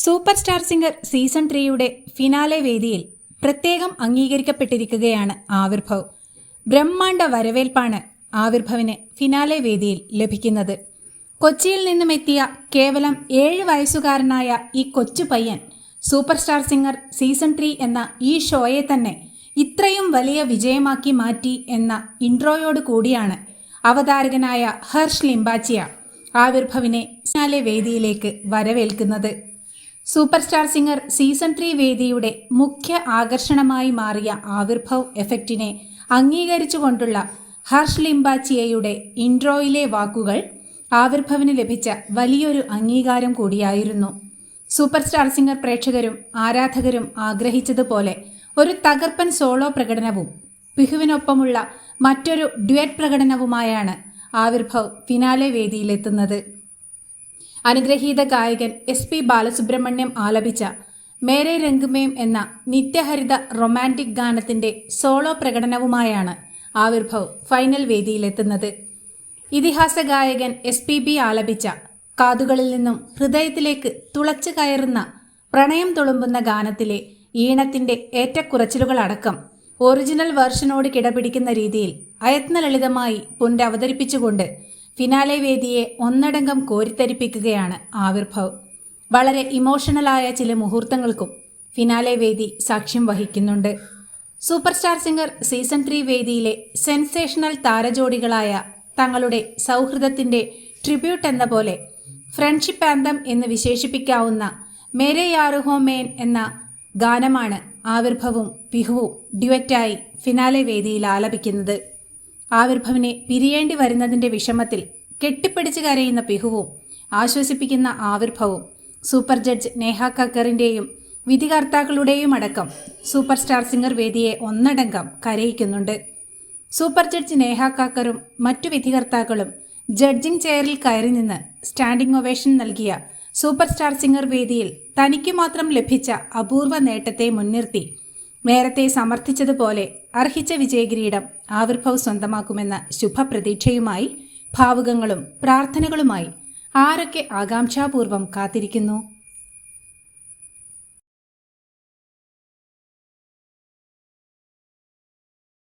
Super star singer season 3യുടെ finale വേദിയിൽ പ്രത്യേകം അംഗീകരിക്കപ്പെട്ടിരിക്കുകയാണ് ആവിർഭവ്. ബ്രഹ്മാണ്ഡ വരവേൽപ്പാണ് ആവിർഭവിന് ഫിനാലെ വേദിയിൽ ലഭിക്കുന്നത്. കൊച്ചിയിൽ നിന്നും എത്തിയ കേവലം 7 വയസ്സുകാരനായ ഈ കൊച്ചു പയ്യൻ സൂപ്പർ സ്റ്റാർ സിംഗർ സീസൺ 3 എന്ന ഈ ഷോയെ തന്നെ ഇത്രയും വലിയ വിജയമാക്കി മാറ്റി എന്ന ഇൻട്രോയോട് കൂടിയാണ് അവതാരകനായ ഹർഷ് ലിംബാച്ചിയ ആവിർഭവിനെ ഫിനാലെ വേദിയിലേക്ക് വരവേൽക്കുന്നത്. സൂപ്പർ സ്റ്റാർ സിംഗർ സീസൺ 3 വേദിയുടെ മുഖ്യ ആകർഷണമായി മാറിയ ആവിർഭവ് എഫക്റ്റിനെ അംഗീകരിച്ചുകൊണ്ടുള്ള ഹർഷ് ലിംബാച്ചിയയുടെ ഇൻട്രോയിലെ വാക്കുകൾ ആവിർഭവിന് ലഭിച്ച വലിയൊരു അംഗീകാരം കൂടിയായിരുന്നു. സൂപ്പർ സ്റ്റാർ സിംഗർ പ്രേക്ഷകരും ആരാധകരും ആഗ്രഹിച്ചതുപോലെ ഒരു തകർപ്പൻ സോളോ പ്രകടനവും പിഹുവിനൊപ്പമുള്ള മറ്റൊരു ഡ്യുവറ്റ് പ്രകടനവുമായാണ് ആവിർഭവ് ഫിനാലെ വേദിയിലെത്തുന്നത്. അനുഗ്രഹീത ഗായകൻ SP ബാലസുബ്രഹ്മണ്യം ആലപിച്ച മേരെ രംഗ് മേം എന്ന നിത്യഹരിത റൊമാൻറ്റിക് ഗാനത്തിന്റെ സോളോ പ്രകടനവുമായാണ് ആവിർഭവ് ഫൈനൽ വേദിയിലെത്തുന്നത്. ഇതിഹാസ ഗായകൻ SPB ആലപിച്ച കാതുകളിൽ നിന്നും ഹൃദയത്തിലേക്ക് തുളച്ചു കയറുന്ന പ്രണയം തുളുമ്പുന്ന ഗാനത്തിലെ ഈണത്തിന്റെ ഏറ്റക്കുറച്ചിലുകളടക്കം ഒറിജിനൽ വേർഷനോട് കിടപിടിക്കുന്ന രീതിയിൽ അയത്നലളിതമായി പുനരവതരിപ്പിച്ചുകൊണ്ട് ഫിനാലെ വേദിയെ ഒന്നടങ്കം കോരിത്തരിപ്പിക്കുകയാണ് ആവിർഭവ്. വളരെ ഇമോഷണലായ ചില മുഹൂർത്തങ്ങൾക്കും ഫിനാലെ വേദി സാക്ഷ്യം വഹിക്കുന്നുണ്ട്. സൂപ്പർ സ്റ്റാർ സിംഗർ സീസൺ 3 വേദിയിലെ സെൻസേഷണൽ താരജോഡികളായ തങ്ങളുടെ സൗഹൃദത്തിന്റെ ട്രിബ്യൂട്ട് എന്ന പോലെ ഫ്രണ്ട്ഷിപ്പ് ആന്തം എന്ന് വിശേഷിപ്പിക്കാവുന്ന മേരെ യാർ ഹോ മേൻ എന്ന ഗാനമാണ് ആവിർഭവും പിഹുവും ഡ്യുവറ്റായി ഫിനാലെ വേദിയിൽ ആലപിക്കുന്നത്. ആവിർഭവിനെ പിരിയേണ്ടി വരുന്നതിന്റെ വിഷമത്തിൽ കെട്ടിപ്പിടിച്ച് കരയുന്ന പിഹുവും ആശ്വസിപ്പിക്കുന്ന ആവിർഭവും സൂപ്പർ ജഡ്ജ് നേഹ കക്കറിന്റെയും വിധികർത്താക്കളുടെയും അടക്കം സൂപ്പർ സ്റ്റാർ സിംഗർ വേദിയെ ഒന്നടങ്കം കരയിക്കുന്നുണ്ട്. സൂപ്പർ ജഡ്ജ് നേഹ കക്കറും മറ്റു വിധികർത്താക്കളും ജഡ്ജിംഗ് ചെയറിൽ കയറി നിന്ന് സ്റ്റാൻഡിംഗ് ഒവേഷൻ നൽകിയ സൂപ്പർ സ്റ്റാർ സിംഗർ വേദിയിൽ തനിക്ക് മാത്രം ലഭിച്ച അപൂർവ നേട്ടത്തെ മുൻനിർത്തി നേരത്തെ സമർത്ഥിച്ചതുപോലെ അർഹിച്ച വിജയകിരീടം ആവിർഭവ് സ്വന്തമാക്കുമെന്ന ശുഭപ്രതീക്ഷയുമായി ഭാവുകങ്ങളും പ്രാർത്ഥനകളുമായി ആരൊക്കെ ആകാംക്ഷാപൂർവം കാത്തിരിക്കുന്നു.